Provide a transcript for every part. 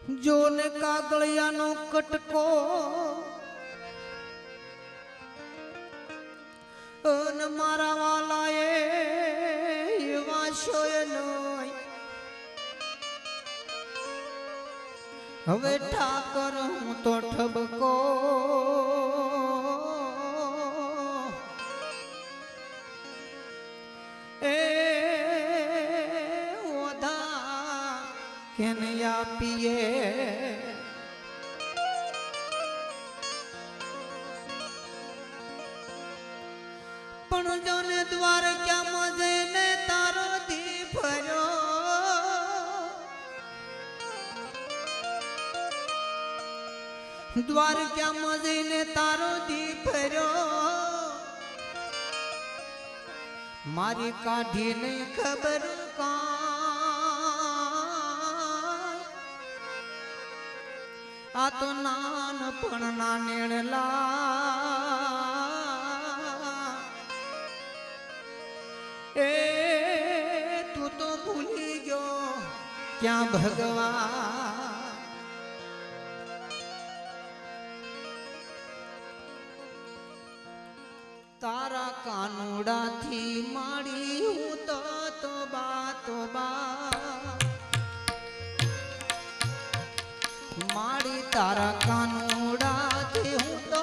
જોને કાગળિયાનો કટકો અને મારા વાલાએ એવા શોય નહીં. હવે ઠાકર હું તો ઠબકો એ ઓધા કેને આપીએ પણ જોને દ્વારકામાં જઈને તારો દી ફર્યો દ્વારકામાં જઈને તારો દી ફર્યો મારી કાઢી નહીં ખબર આ તો નાનપણ ના નેણલા એ તું તો ભૂલી ગયો ક્યાં ભગવાન તારા કાનુડાથી માડી હું તો તોબા માડી તારા કાનુડાથી હું તો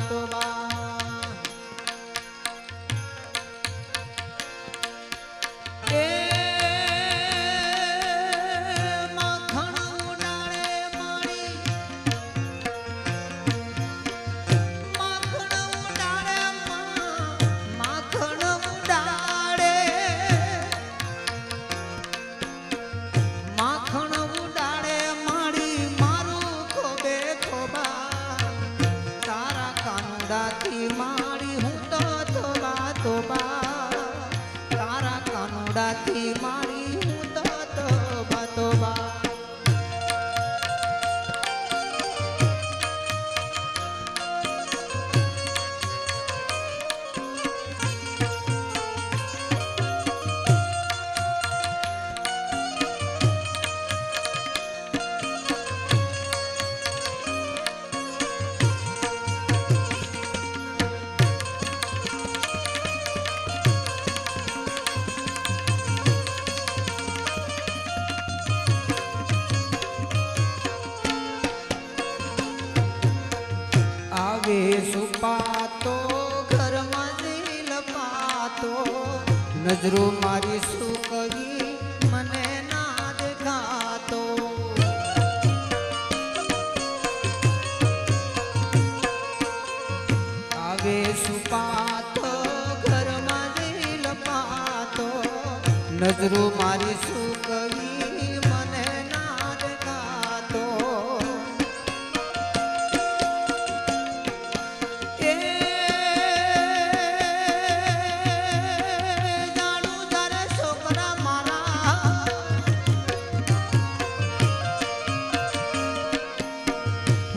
તોબા એ માડી હું તો તારા કાનુડાથી માડી હું તો તોબા આવે સુપાતો ઘરમાં દિલ પાતો નજરો મારી શું કહી મને ના દેખાતો આવે સુપાતો ઘરમાં દિલ પાતો નજરો મારી શું કહી મને ના દેખાતો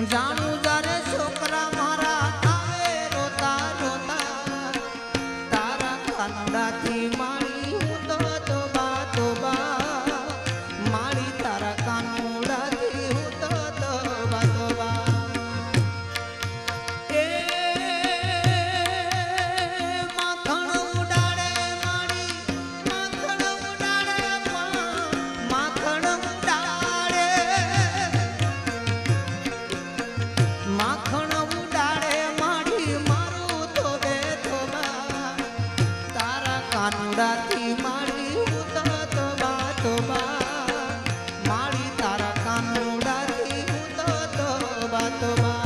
જાણું જારે છોકરા મારા આવે રોતા રોતા તારા કાનુડાથી માડી હું તો તોબા માડી તારા કાનુડાથી હું તો તોબા એ માખણ ઉડાડે માડી માખણ ઉડાડે માખણ ઉડાડે માખણ ઉડાડે માડી મારું તો બેઠોબા તારા કાનુડાથી માડી હું તો તોબા માડી તારા કાનુડાથી હું તો તોબા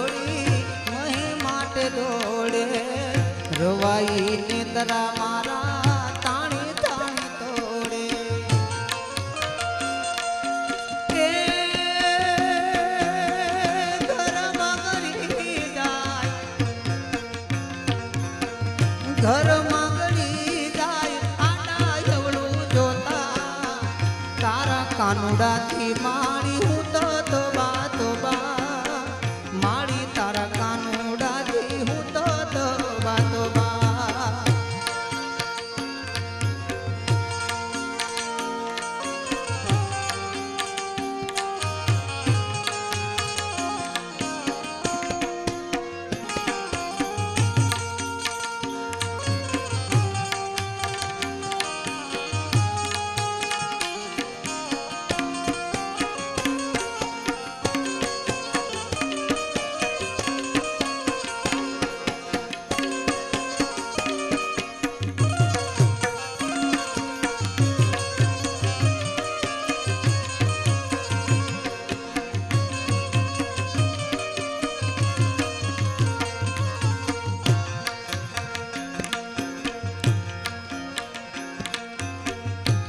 છોડી મહી માટે દોડે રવાઈ નિંદરા મારા તાણી તાણી તોડે કે ઘરમાં ગળી જાય ઘરમાં ગળી જાય આડા એવડું જોતા તારા કાનુડાથી મારી હું તો તોબા તોબા મારી તારા કાનુડાથી હું તો તોબા તોબા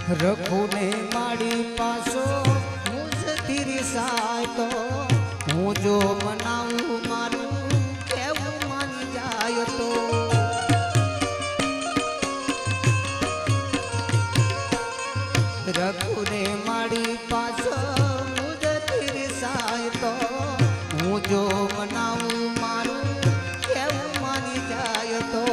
રખુને માડી પાસો મુજથી રિસાય તો હું જો મનાવું મારું કેવું માની જાય તો રખુને માડી પાસો મુજથી રિસાય તો હું જો મનાવું મારું કેવું માની જાય તો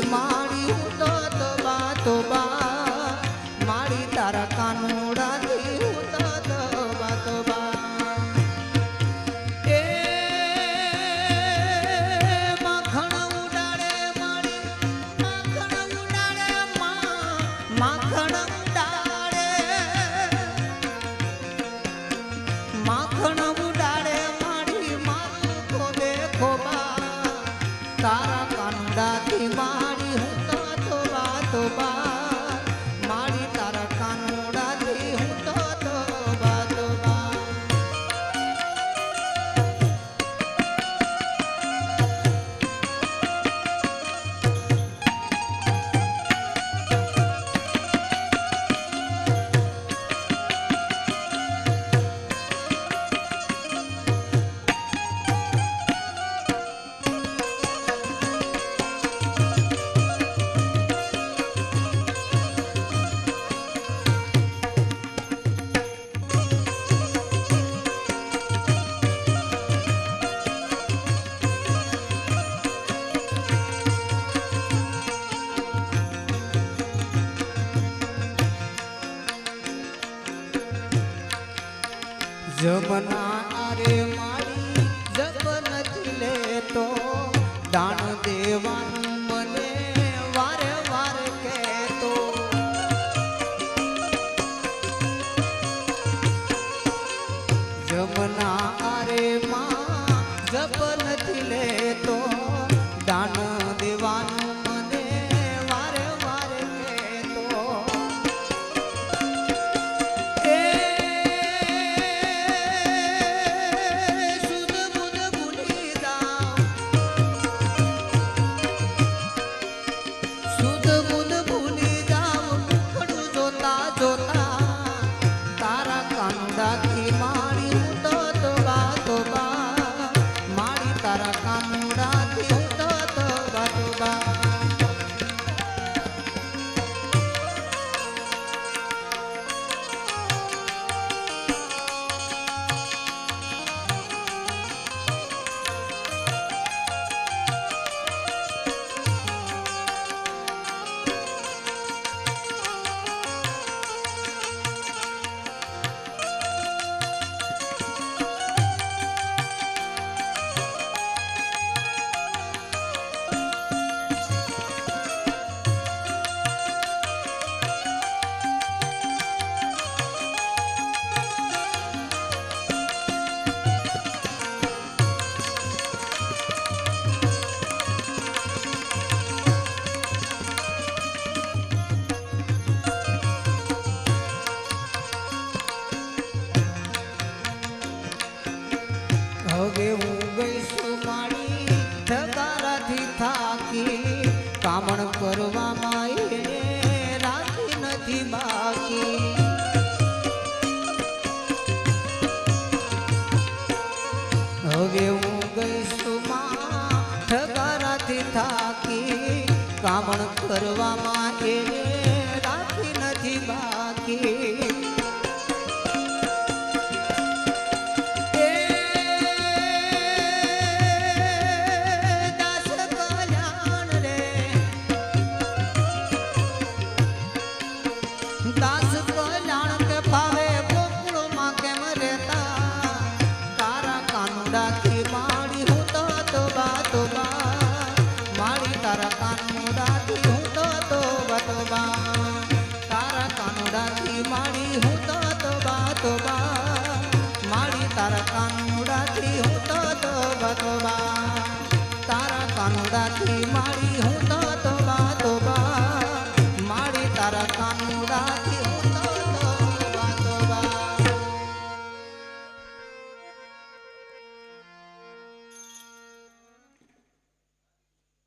મારી હું તો તોબા તોબા મારી તારા કાનુડાથી હું તો તોબા તોબા એ માખણ ઉડાડે મારી માખણ ઉડાડે માખણ ઉડાડે માખણ ઉડાડે મારી મારું ખોબે ખોબા તારા કાનુડાથી મારી હું તો તોબા તોબા મારી તારા કાનુડાથી હું તો તોબા તોબા જમના આરે મારી જબ નથી લેતો દાન દેવાનું મને વારે વારે કહેતો જમના આરે માં જબ નથી લેતો દાન દેવાનું મને વારે વારે કહેતો મારી હું તો તોબા તોબા મારી તારા કાનુડાથી હું તો તોબા તોબા હવે હું ગઈશું માડી ઠગારાથી થાકી કામણ કરવામાં એને રાખી નથી બાકી હવે હું ગઈશું માં ઠગારાથી થાકી કામણ કરવામાં એને